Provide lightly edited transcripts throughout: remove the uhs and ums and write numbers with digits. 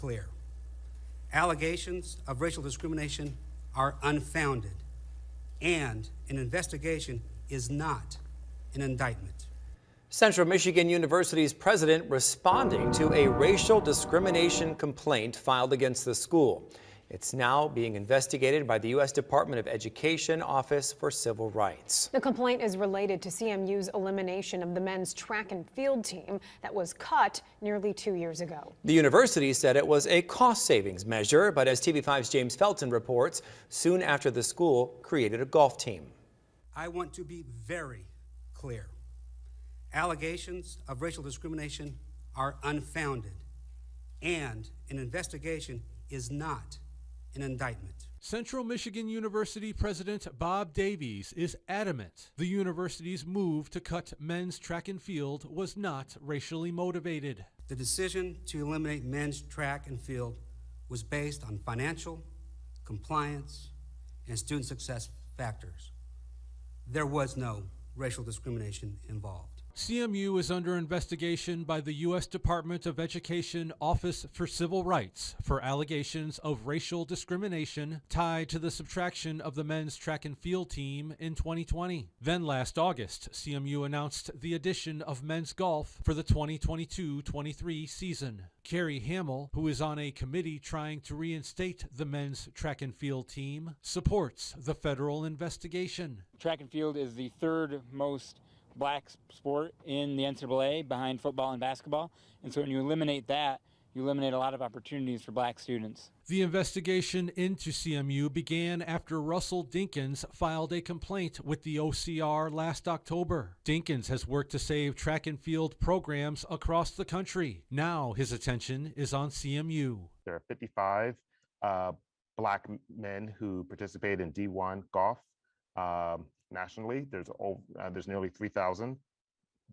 clear. Allegations of racial discrimination are unfounded, and an investigation is not an indictment. Central Michigan University's president responding to a racial discrimination complaint filed against the school. It's now being investigated by the U.S. Department of Education Office for Civil Rights. The complaint is related to CMU's elimination of the men's track and field team that was cut nearly 2 years ago. The university said it was a cost savings measure, but as TV5's James Felton reports, soon after the school created a golf team. I want to be very clear. Allegations of racial discrimination are unfounded, and an investigation is not an indictment. Central Michigan University President Bob Davies is adamant the university's move to cut men's track and field was not racially motivated. The decision to eliminate men's track and field was based on financial, compliance, and student success factors. There was no racial discrimination involved. CMU is under investigation by the U.S. Department of Education Office for Civil Rights for allegations of racial discrimination tied to the subtraction of the men's track and field team in 2020. Then last August, CMU announced the addition of men's golf for the 2022-23 season. Carrie Hamill, who is on a committee trying to reinstate the men's track and field team, supports the federal investigation. Track and field is the third most black sport in the NCAA behind football and basketball, and so when you eliminate that, you eliminate a lot of opportunities for black students. The investigation into CMU began after Russell Dinkins filed a complaint with the OCR last October. Dinkins has worked to save track and field programs across the country. Now his attention is on CMU. There are 55 black men who participate in D1 golf. Nationally, there's nearly 3,000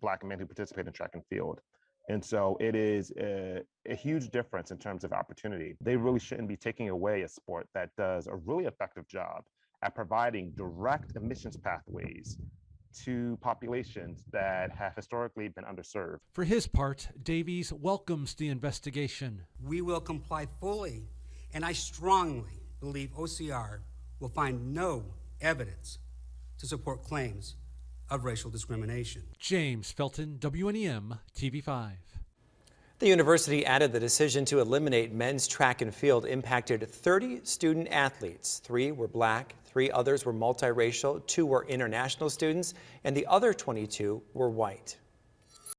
black men who participate in track and field. And so it is a huge difference in terms of opportunity. They really shouldn't be taking away a sport that does a really effective job at providing direct admissions pathways to populations that have historically been underserved. For his part, Davies welcomes the investigation. We will comply fully, and I strongly believe OCR will find no evidence to support claims of racial discrimination. James Felton, WNEM TV5. The university added the decision to eliminate men's track and field impacted 30 student athletes. 3 were black, 3 others were multiracial, 2 were international students, and the other 22 were white.